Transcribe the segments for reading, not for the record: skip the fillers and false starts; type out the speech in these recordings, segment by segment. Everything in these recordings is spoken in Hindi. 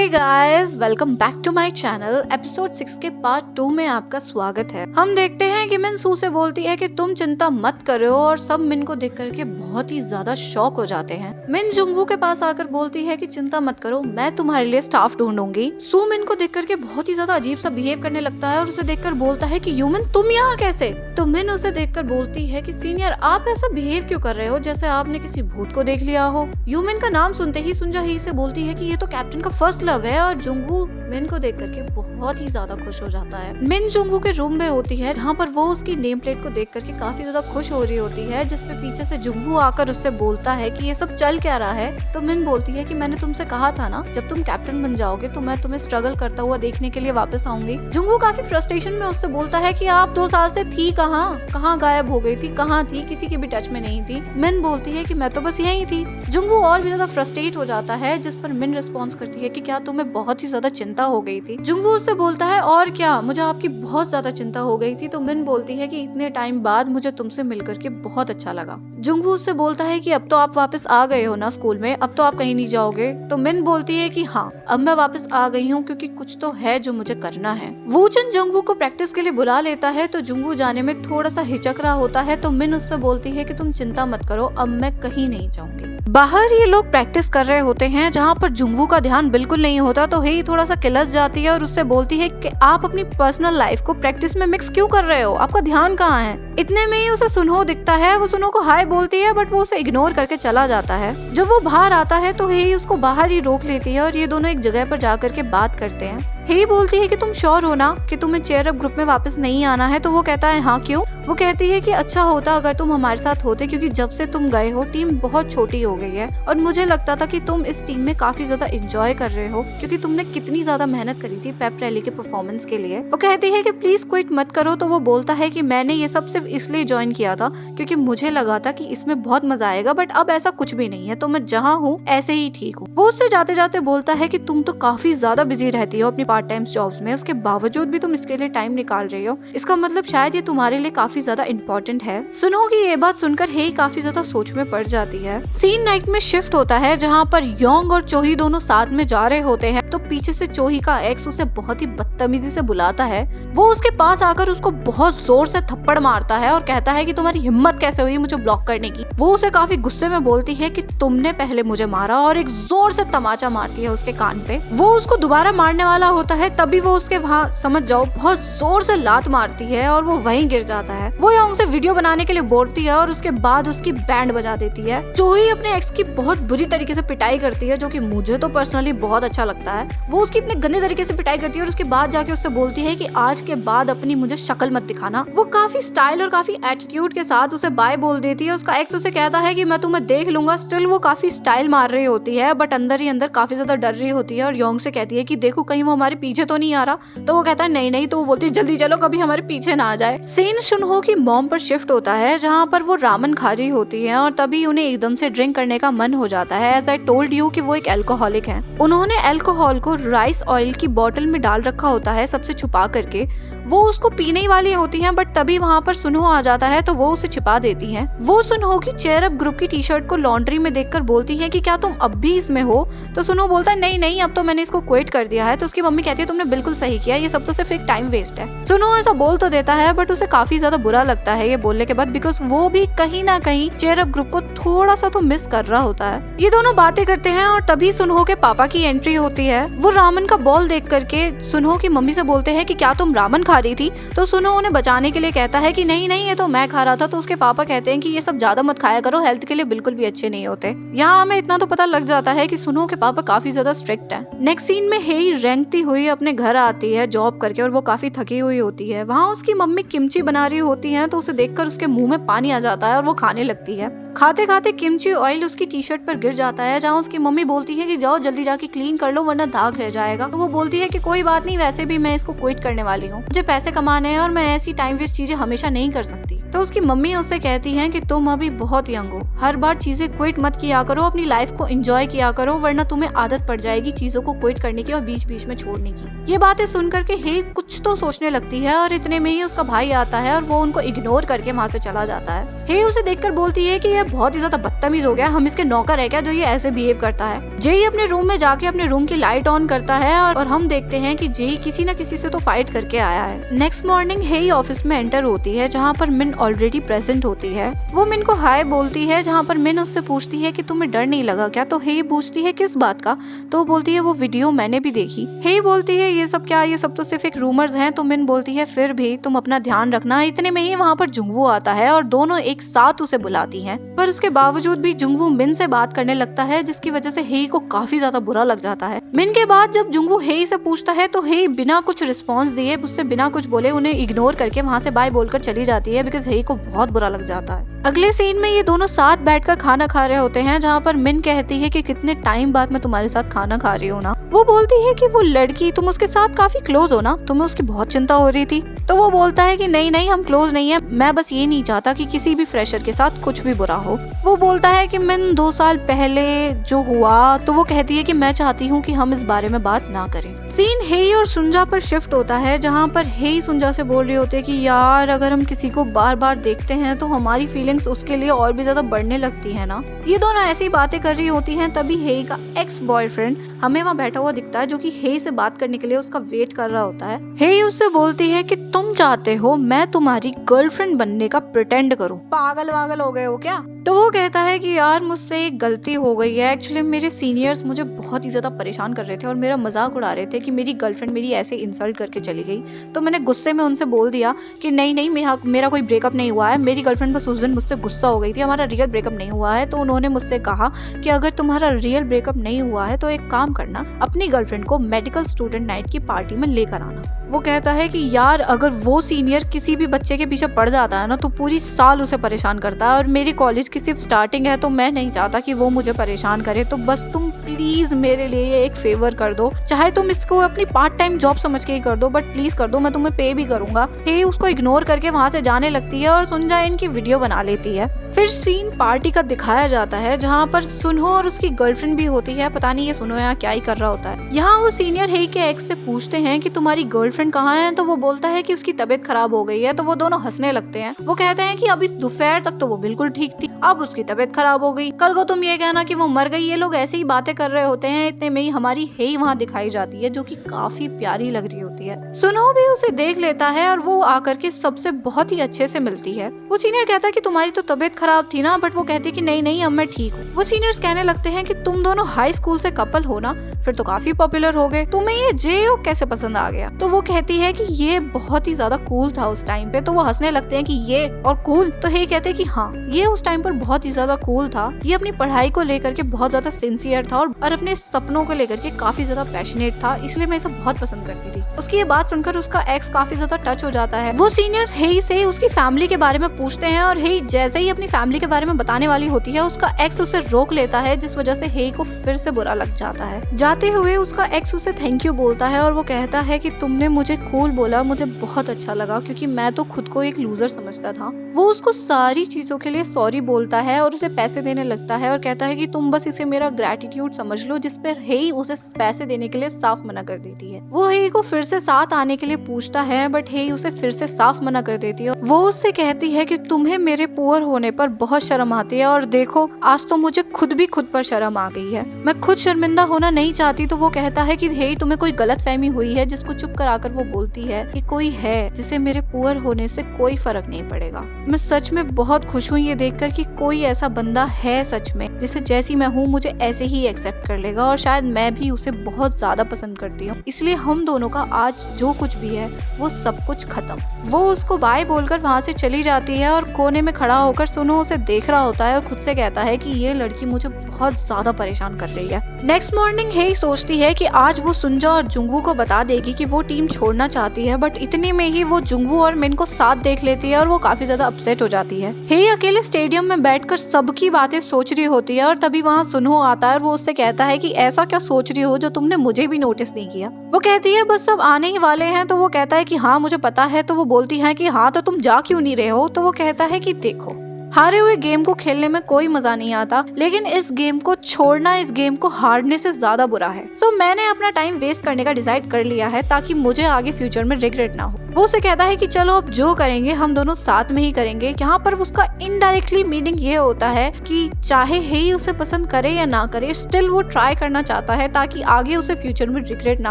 Hey guys, welcome back to my channel. Episode 6 के पार्ट 2 में आपका स्वागत है। हम देखते हैं कि मिन सू से बोलती है कि तुम चिंता मत करो और सब मिन को देख करके बहुत ही ज्यादा शॉक हो जाते हैं। मिन जुंगवू के पास आकर बोलती है कि चिंता मत करो, मैं तुम्हारे लिए स्टाफ ढूंढूंगी। सू मिन को देख करके बहुत ही ज्यादा अजीब सा बिहेव करने लगता है और उसे देखकर बोलता है कि यूमिन तुम यहाँ कैसे? तो मिन उसे देखकर बोलती है कि सीनियर आप ऐसा बिहेव क्यों कर रहे हो जैसे आपने किसी भूत को देख लिया हो। यूमिन का नाम सुनते ही सुंजा ही से बोलती है कि ये तो कैप्टन का फर्स्ट लव है और जुंगवू मिन को देख करके बहुत ही ज्यादा खुश हो जाता है। मिन जुंगवू के रूम में होती है जहाँ पर वो उसकी नेम प्लेट को देख करके काफी ज्यादा खुश हो रही होती है, जिसपे पीछे से जुंगवू आकर उससे बोलता है कि ये सब चल क्या रहा है। तो मिन बोलती है कि मैंने तुमसे कहा था ना जब तुम कैप्टन बन जाओगे तो मैं तुम्हें स्ट्रगल करता हुआ देखने के लिए वापस आऊंगी। जुंगवू काफी फ्रस्ट्रेशन में उससे बोलता है कि आप 2 साल से थी कहाँ गायब हो गई थी, कहाँ थी, किसी के भी टच में नहीं थी। मिन बोलती है कि मैं तो बस यहीं थी। जुंगवू और भी ज्यादा फ्रस्ट्रेट हो जाता है, जिस पर मिन रिस्पॉन्स करती है कि क्या तुम्हें बहुत ही ज्यादा चिंता हो गई थी? जुंगवू उससे बोलता है और क्या, मुझे आपकी बहुत ज्यादा चिंता हो गई थी। तो मिन बोलती है कि इतने टाइम बाद मुझे तुमसे मिलकर के बहुत अच्छा लगा। जुंगवू उससे बोलता है कि अब तो आप वापस आ गए हो ना स्कूल में, अब तो आप कहीं नहीं जाओगे। तो मिन बोलती है कि हाँ, अब मैं वापस आ गई हूँ क्योंकि कुछ तो है जो मुझे करना है। वूचन जुंगवू को प्रैक्टिस के लिए बुला लेता है तो जुंगवू जाने में थोड़ा सा हिचक रहा होता है। तो मिन उससे बोलती है कि तुम चिंता मत करो, अब मैं कहीं नहीं जाऊंगी। बाहर ये लोग प्रैक्टिस कर रहे होते हैं जहाँ पर जुंगवू का ध्यान बिल्कुल नहीं होता। तो हे थोड़ा सा किलस जाती है और उससे बोलती है कि आप अपनी पर्सनल लाइफ को प्रैक्टिस में मिक्स क्यों कर रहे हो, आपका ध्यान कहाँ है? इतने में ही उसे सुनहो दिखता है। वो सुनहो को हाय बोलती है बट वो उसे इग्नोर करके चला जाता है। जब वो बाहर आता है तो हे उसको बाहर ही रोक लेती है और ये दोनों एक जगह पर जाकर के बात करते हैं। हे बोलती है कि तुम श्योर हो ना कि तुम्हें चेयर अप ग्रुप में वापस नहीं आना है? तो वो कहता है हाँ क्यों? वो कहती है कि अच्छा होता अगर तुम हमारे साथ होते, क्योंकि जब से तुम गए हो टीम बहुत छोटी हो गई है और मुझे लगता था कि तुम इस टीम में काफी ज्यादा एंजॉय कर रहे हो क्योंकि तुमने कितनी ज्यादा मेहनत करी थी पेप रैली के परफॉर्मेंस के लिए। वो कहती है कि प्लीज क्विट मत करो। तो वो बोलता है कि मैंने ये सब सिर्फ इसलिए ज्वाइन किया था क्योंकि मुझे लगा था कि इसमें बहुत मजा आएगा, बट अब ऐसा कुछ भी नहीं है, तो मैं जहाँ हूँ ऐसे ही ठीक हूँ। वो उससे जाते जाते बोलता है कि तुम तो काफी ज्यादा बिजी रहती हो अपनी पार्ट टाइम जॉब्स में, उसके बावजूद भी तुम इसके लिए टाइम निकाल रही हो, इसका मतलब शायद ये तुम्हारे लिए काफी ज्यादा इम्पोर्टेंट है। सुनो कि ये बात सुनकर हे काफी ज्यादा सोच में पड़ जाती है। सीन नाइट में शिफ्ट होता है जहाँ पर योंग और चोही दोनों साथ में जा रहे होते हैं। तो पीछे से चोही का एक्स उसे बहुत ही बदतमीजी से बुलाता है। वो उसके पास आकर उसको बहुत जोर से थप्पड़ मारता है और कहता है कि तुम्हारी हिम्मत कैसे हुई मुझे ब्लॉक करने की। वो उसे काफी गुस्से में बोलती है कि तुमने पहले मुझे मारा और एक जोर से तमाचा मारती है उसके कान पे। वो उसको दोबारा मारने वाला होता है तभी वो उसके वहाँ समझ जाओ बहुत जोर से लात मारती है और वो वहीं गिर जाता है। वो योंग से वीडियो बनाने के लिए बोलती है और उसके बाद उसकी बैंड बजा देती है। चोही अपने एक्स की बहुत बुरी तरीके से पिटाई करती है जो कि मुझे तो पर्सनली बहुत अच्छा लगता है। वो उसकी इतने गंदे तरीके से पिटाई करती है और उसके बाद जाके उससे बोलती है कि आज के बाद अपनी मुझे शक्ल मत दिखाना। वो काफी स्टाइल और काफी एटीट्यूड के साथ उसे बाय बोल देती है। उसका एक्स उसे कहता है कि मैं तुम्हें देख लूंगा। स्टिल वो काफी स्टाइल मार रही होती है बट अंदर ही अंदर काफी ज्यादा डर रही होती है और योंग से कहती है कि देखो कहीं वो हमारे पीछे तो नहीं आ रहा। तो वो कहता है नहीं। तो वो बोलती है जल्दी चलो कभी हमारे पीछे ना आ जाए। सीन शुनहो की मॉम पर शिफ्ट होता है जहाँ पर वो रामन खा रही होती है और तभी उन्हें एकदम से ड्रिंक करने का मन हो जाता है। एज आई टोल्ड यू कि वो एक अल्कोहलिक है। उन्होंने अल्कोहल को राइस ऑयल की बोतल में डाल रखा होता है सबसे छुपा करके। वो उसको पीने वाली होती हैं बट तभी वहाँ पर सुनहो आ जाता है तो वो उसे छिपा देती हैं। वो सुनहो की चेयर अप ग्रुप की टी शर्ट को लॉन्ड्री में देखकर बोलती है कि क्या तुम अब भी इसमें हो? तो सुनहो बोलता है नहीं अब तो मैंने इसको क्विट कर दिया है। तो उसकी मम्मी कहती है तुमने बिल्कुल सही किया, ये सब तो सिर्फ एक टाइम वेस्ट है। सुनहो ऐसा बोल तो देता है बट उसे काफी ज्यादा बुरा लगता है ये बोलने के बाद, बिकॉज वो भी कहीं ना कहीं चेयर अप ग्रुप को थोड़ा सा तो मिस कर रहा होता है। ये दोनों बातें करते हैं और तभी सुनहो के पापा की एंट्री होती है। वो रामन का बॉल देख करके सुनहो की मम्मी से बोलते हैं कि क्या तुम रामन खा रही थी? तो सुनहो उन्हें बचाने के लिए कहता है कि नहीं ये तो मैं खा रहा था। तो उसके पापा कहते हैं कि ये सब ज्यादा मत खाया करो, हेल्थ के लिए बिल्कुल भी अच्छे नहीं होते। यहाँ हमें इतना तो पता लग जाता है कि सुनहो के पापा काफी ज्यादा स्ट्रिक्ट है। नेक्स्ट सीन में हे रेंगती हुई अपने घर आती है जॉब करके और वो काफी थकी हुई होती है। वहाँ उसकी मम्मी किमची बना रही होती है तो उसे देखकर उसके मुंह में पानी आ जाता है और वो खाने लगती है। खाते खाते किमची ऑयल उसकी टी शर्ट पर गिर जाता है जहाँ उसकी मम्मी बोलती है कि जाओ जल्दी जाके क्लीन कर लो वरना दाग रह जाएगा। तो वो बोलती है कि कोई बात नहीं, वैसे भी मैं इसको क्विट करने वाली हूँ, मुझे पैसे कमाने हैं और मैं ऐसी टाइम वेस्ट चीजें हमेशा नहीं कर सकती। तो उसकी मम्मी उससे कहती है कि तुम अभी बहुत यंग हो, हर बार चीजें क्विट मत किया करो, अपनी लाइफ को एंजॉय किया करो, वरना तुम्हें आदत पड़ जाएगी चीजों को क्विट करने की और बीच बीच में छोड़ने की। ये बातें सुनकर के हे कुछ तो सोचने लगती है और इतने में ही उसका भाई आता है और वो उनको इग्नोर करके वहाँ से चला जाता है। हे उसे देखकर बोलती है कि ये बहुत ही ज्यादा बदतमीज हो गया, हम इसके नौकर है क्या जो ये ऐसे बिहेव करता है। जेई अपने रूम में जाके अपने रूम की लाइट ऑन करता है और हम देखते हैं कि जेई किसी न किसी से तो फाइट करके आया है। नेक्स्ट मॉर्निंग हे ऑफिस में एंटर होती है जहाँ पर मिन ऑलरेडी प्रेजेंट होती है। वो मिन को हाय बोलती है, जहाँ पर मिन उससे पूछती है कि तुम्हें डर नहीं लगा क्या? तो हे पूछती है किस बात का? तो बोलती है वो वीडियो मैंने भी देखी। हे बोलती है ये सब क्या, ये सब तो सिर्फ एक रूमर्स हैं। तो मिन बोलती है फिर भी तुम अपना ध्यान रखना। इतने में ही वहाँ पर जुंगवू आता है और दोनों एक साथ उसे बुलाती हैं, पर उसके बावजूद भी जुंगवू मिन से बात करने लगता है जिसकी वजह से हे को काफी ज्यादा बुरा लग जाता है। मिन के बाद जब जुंगवू हे से पूछता है तो हे बिना कुछ रिस्पॉन्स दिए, उससे बिना कुछ बोले उन्हें इग्नोर करके वहाँ से बाय बोलकर चली जाती है बिकॉज हे को बहुत बुरा लग जाता है। अगले सीन में ये दोनों साथ बैठकर खाना खा रहे होते हैं जहाँ पर मिन कहती है कि कितने टाइम बाद मैं तुम्हारे साथ खाना खा रही हूँ ना। वो बोलती है कि वो लड़की तुम उसके साथ काफी क्लोज हो ना, तुम्हें उसकी बहुत चिंता हो रही थी। तो वो बोलता है कि नहीं नहीं हम क्लोज नहीं है, मैं बस ये नहीं चाहता कि किसी भी फ्रेशर के साथ कुछ भी बुरा हो। वो बोलता है कि मिन 2 साल पहले जो हुआ, तो वो कहती है कि मैं चाहती हूँ कि हम इस बारे में बात ना करें। सीन हेई और सुंजा पर शिफ्ट होता है जहाँ पर हेई सुंजा से बोल रही होती है कि यार अगर हम किसी को बार बार देखते हैं तो हमारी फीलिंग्स उसके लिए और भी ज्यादा बढ़ने लगती है ना। ये दोनों ऐसी बातें कर रही होती हैं, तभी हेई का एक्स बॉयफ्रेंड हमें वहाँ बैठा हुआ दिखता है जो कि हेई से बात करने के लिए उसका वेट कर रहा होता है। हेई उससे बोलती है कि तुम चाहते हो मैं तुम्हारी गर्लफ्रेंड बनने का प्रिटेंड करूं, पागल वागल हो गए हो क्या? तो वो कहता है कि यार मुझसे एक गलती हो गई है। एक्चुअली मेरे सीनियर्स मुझे बहुत ही ज्यादा परेशान कर रहे थे और मेरा मजाक उड़ा रहे थे कि मेरी गर्लफ्रेंड मेरी ऐसे इंसल्ट करके चली गई। तो मैंने गुस्से में उनसे बोल दिया कि नहीं नहीं मेरा कोई ब्रेकअप नहीं हुआ है, मेरी गर्लफ्रेंड बस उस दिन मुझसे गुस्सा हो गई थी, हमारा रियल ब्रेकअप नहीं हुआ है। तो उन्होंने मुझसे कहा कि अगर तुम्हारा रियल ब्रेकअप नहीं हुआ है तो एक काम करना, अपनी गर्लफ्रेंड को मेडिकल स्टूडेंट नाइट की पार्टी में लेकर आना। वो कहता है कि यार अगर वो सीनियर किसी भी बच्चे के पीछे पड़ जाता है ना तो पूरी साल उसे परेशान करता है और मेरी कॉलेज की सिर्फ स्टार्टिंग है तो मैं नहीं चाहता कि वो मुझे परेशान करे। तो बस तुम प्लीज मेरे लिए एक फेवर कर दो, चाहे तुम इसको अपनी पार्ट टाइम जॉब समझ के ही कर दो, बट प्लीज कर दो, मैं तुम्हें पे भी करूंगा। हे उसको इग्नोर करके वहां से जाने लगती है और सुनजा इनकी वीडियो बना लेती है। फिर सीन पार्टी का दिखाया जाता है जहाँ पर सुनहो और उसकी गर्लफ्रेंड भी होती है। पता नहीं ये सुनहो यहाँ क्या ही कर रहा होता है। यहाँ वो सीनियर हे के एक्स से पूछते हैं कि तुम्हारी गर्लफ्रेंड कहाँ है? तो वो बोलता है कि उसकी तबीयत खराब हो गई है। तो वो दोनों हंसने लगते हैं। वो कहते हैं कि अभी दोपहर तक तो वो बिल्कुल ठीक थी, अब उसकी तबीयत खराब हो गई, कल को तुम ये कहना कि वो मर गई। ये लोग ऐसे ही बातें कर रहे होते हैं। इतने में ही हमारी हे वहाँ दिखाई जाती है जो कि काफी प्यारी लग रही होती है। सुनहो भी उसे देख लेता है और वो आकर के सबसे बहुत ही अच्छे से मिलती है। वो सीनियर कहता है कि तुम्हारी तो तबीयत खराब थी ना, बट वो कहती है कि नहीं नहीं अब मैं ठीक हूँ। वो सीनियर्स कहने लगते हैं कि तुम दोनों हाई स्कूल से कपल हो ना, फिर तो काफी पॉपुलर हो गए, तुम्हें ये जेओ कैसे पसंद आ गया? तो वो कहती है कि ये बहुत ही ज्यादा कूल था उस टाइम पे। तो वो हंसने लगते हैं कि ये और कूल? तो हे कहते हैं कि हाँ ये उस टाइम पर बहुत ही ज्यादा कूल था, ये अपनी पढ़ाई को लेकर के बहुत ज्यादा सिंसियर था और अपने सपनों को लेकर के काफी ज्यादा पैशनेट था, इसलिए मैं इसे बहुत पसंद करती थी। उसकी ये बात सुनकर उसका एक्स काफी ज्यादा टच हो जाता है। वो सीनियर्स हे से उसकी फैमिली के बारे में पूछते हैं और हे जैसे ही अपनी फैमिली के बारे में बताने वाली होती है उसका एक्स उसे रोक लेता है, जिस वजह से हे को फिर से बुरा लग जाता है। जाते हुए उसका एक्स उसे थैंक यू बोलता है और वो कहता है कि तुमने मुझे कूल बोला, मुझे बहुत अच्छा लगा क्योंकि मैं तो खुद को एक लूजर समझता था। वो उसको सारी चीजों के लिए सॉरी बोलता है और उसे पैसे देने लगता है और कहता है कि तुम बस इसे मेरा ग्रेटिट्यूड समझ लो, जिस पर हे उसे पैसे देने के लिए साफ मना कर देती है। वो हे को फिर से साथ आने के लिए पूछता है बट हे उसे फिर से साफ मना कर देती है। वो उससे कहती है कि तुम्हें मेरे पुअर होने पर बहुत शर्म आती है और देखो आज तो मुझे खुद पर शर्म आ गई है, मैं खुद शर्मिंदा होना नहीं चाहती। तो वो कहता है कि हे तुम्हें कोई गलत फहमी हुई है, जिसको चुप कराकर वो बोलती है कि कोई है जिसे मेरे पुअर होने से कोई फर्क नहीं पड़ेगा। मैं सच में बहुत खुश हूँ ये देखकर कि कोई ऐसा बंदा है सच में जिसे जैसी मैं हूँ मुझे ऐसे ही एक्सेप्ट कर लेगा और शायद मैं भी उसे बहुत ज्यादा पसंद करती हूँ, इसलिए हम दोनों का आज जो कुछ भी है वो सब कुछ खत्म। वो उसको बाय बोलकर वहाँ से चली जाती है और कोने में खड़ा होकर सुनो उसे देख रहा होता है और खुद से कहता है कि ये लड़की मुझे बहुत ज्यादा परेशान कर रही है। नेक्स्ट मॉर्निंग हे सोचती है कि आज वो सुंजा और जुंगवू को बता देगी कि वो टीम छोड़ना चाहती है, बट इतने में ही वो जुंगवू और मिन को साथ देख लेती है और वो काफी ज्यादा अपसेट हो जाती है। हे अकेले स्टेडियम में बैठकर सबकी बातें सोच रही होती होती है और तभी वहाँ सुनहो आता है और वो उससे कहता है कि ऐसा क्या सोच रही हो जो तुमने मुझे भी नोटिस नहीं किया। वो कहती है बस सब आने ही वाले हैं। तो वो कहता है कि हाँ मुझे पता है। तो वो बोलती है कि हाँ तो तुम जा क्यों नहीं रहे हो। तो वो कहता है कि देखो, हारे हुए गेम को खेलने में कोई मजा नहीं आता, लेकिन इस गेम को छोड़ना इस गेम को हारने से ज्यादा बुरा है। सो मैंने अपना टाइम वेस्ट करने का डिसाइड कर लिया है ताकि मुझे आगे फ्यूचर में रिग्रेट ना हो। वो उसे कहता है कि चलो अब जो करेंगे हम दोनों साथ में ही करेंगे। यहाँ पर उसका इनडायरेक्टली मीनिंग ये होता है कि चाहे हेई उसे पसंद करे या ना करे, स्टिल वो ट्राई करना चाहता है ताकि आगे उसे फ्यूचर में रिग्रेट ना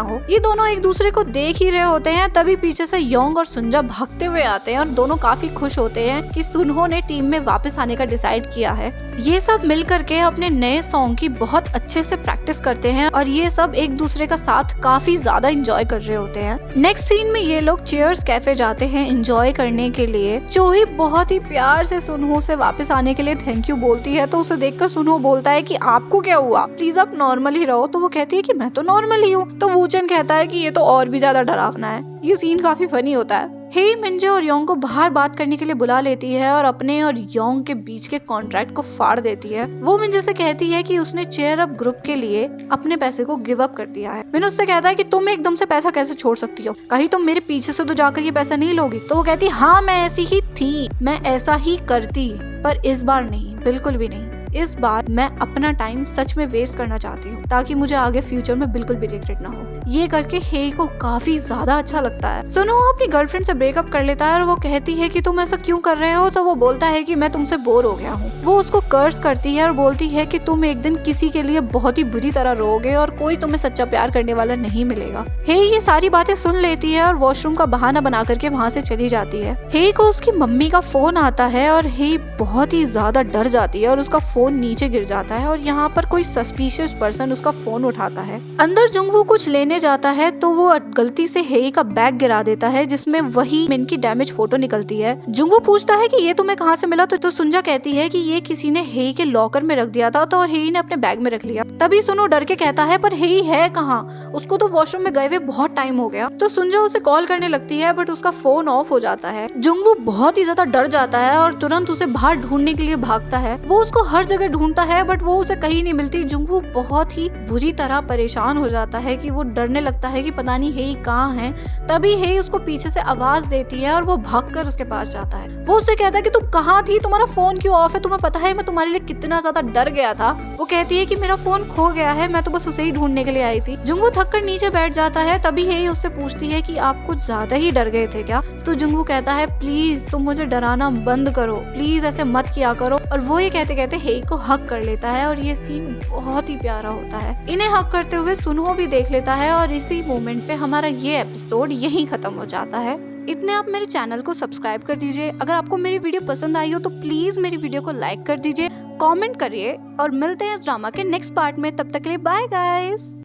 हो। ये दोनों एक दूसरे को देख ही रहे होते हैं, तभी पीछे से योंग और सुंजा भागते हुए आते हैं और दोनों काफी खुश होते हैं कि सुनहो ने टीम में वापस आने का डिसाइड किया है। ये सब मिल करके अपने नए सॉन्ग की बहुत अच्छे से प्रैक्टिस करते हैं और ये सब एक दूसरे का साथ काफी ज्यादा एंजॉय कर रहे होते हैं। नेक्स्ट सीन में ये लोग चीयर्स कैफे जाते हैं एंजॉय करने के लिए। चोही बहुत ही प्यार से सुनहो से वापस आने के लिए थैंक यू बोलती है। तो उसे देखकर सुनहो बोलता है कि आपको क्या हुआ, प्लीज आप नॉर्मल ही रहो। तो वो कहती है कि मैं तो नॉर्मल ही हूँ। तो वूचन कहता है कि ये तो और भी ज्यादा डरावना है। ये सीन काफी फनी होता है। हेई मिंजे और योंग को बाहर बात करने के लिए बुला लेती है और अपने और योंग के बीच के कॉन्ट्रैक्ट को फाड़ देती है। वो मिंजे से कहती है कि उसने चेयर अप ग्रुप के लिए अपने पैसे को गिव अप कर दिया है। मिन उससे कहता है कि तुम एकदम से पैसा कैसे छोड़ सकती हो, कहीं तुम मेरे पीछे से तो जाकर ये पैसा नहीं लोगी। तो वो कहती है हाँ मैं ऐसी ही थी, मैं ऐसा ही करती, पर इस बार नहीं, बिल्कुल भी नहीं। इस बार मैं अपना टाइम सच में वेस्ट करना चाहती हूँ ताकि मुझे आगे फ्यूचर में बिल्कुल भी रिग्रेट ना हो। ये करके हेई को काफी ज्यादा अच्छा लगता है। सुनो अपनी गर्लफ्रेंड से ब्रेकअप कर लेता है और वो कहती है कि तुम ऐसा क्यों कर रहे हो। तो वो बोलता है कि मैं तुमसे बोर हो गया हूँ। वो उसको कर्स करती है और बोलती है कि तुम एक दिन किसी के लिए बहुत ही बुरी तरह रोओगे और कोई तुम्हें सच्चा प्यार करने वाला नहीं मिलेगा। हेई ये सारी बातें सुन लेती है और वॉशरूम का बहाना बना करके वहाँ से चली जाती है। हेई को उसकी मम्मी का फोन आता है और हेई बहुत ही ज्यादा डर जाती है और उसका फोन नीचे गिर जाता है और यहाँ पर कोई सस्पिशियस पर्सन उसका फोन उठाता है। अंदर जुंगवू कुछ लेने जाता है तो वो गलती से हेई का बैग गिरा देता है जिसमें वही मिन की डैमेज फोटो निकलती है। जुंगवू पूछता है कि ये तुम्हें कहाँ से मिला। तो सुंजा कहती है कि ये किसी ने हेई के लॉकर में रख दिया था तो हेई ने अपने बैग में रख लिया। तभी सुनो डर के कहता है पर हेई है कहाँ, उसको तो वॉशरूम में गए हुए बहुत टाइम हो गया। तो सुंजा उसे कॉल करने लगती है बट उसका फोन ऑफ हो जाता है। जुंगवू बहुत ही ज्यादा डर जाता है और तुरंत उसे बाहर ढूंढने के लिए भागता है। वो उसको हर जगह ढूंढता है बट वो उसे कहीं नहीं मिलती। जुंगवू बहुत ही बुरी तरह परेशान हो जाता है कि वो डरने लगता है कि पता नहीं हेई कहाँ है। तभी हेई उसको पीछे से आवाज देती है और वो भागकर उसके पास जाता है। वो उससे कहता है कि तुम कहाँ थी, तुम्हारा फोन क्यों ऑफ है, तुम्हें पता है मैं तुम्हारे लिए कितना ज्यादा डर गया था। वो कहती है कि मेरा फोन खो गया है, मैं तो बस उसे ही ढूंढने के लिए आई थी। जुंगवू थक कर नीचे बैठ जाता है। तभी हेई उससे पूछती है कि आप कुछ ज्यादा ही डर गए थे क्या। तो जुंगवू कहता है प्लीज तुम मुझे डराना बंद करो, प्लीज ऐसे मत किया करो। और वो ये कहते कहते हेई को हक कर लेता है और ये सीन बहुत ही प्यारा होता है। इन्हें हक करते हुए सुनहो भी देख लेता है और इसी मोमेंट पे हमारा ये एपिसोड यहीं खत्म हो जाता है। इतने आप मेरे चैनल को सब्सक्राइब कर दीजिए। अगर आपको मेरी वीडियो पसंद आई हो तो प्लीज मेरी वीडियो को लाइक कर दीजिए, कमेंट करिए और मिलते हैं इस ड्रामा के नेक्स्ट पार्ट में। तब तक के लिए बाय गाइस।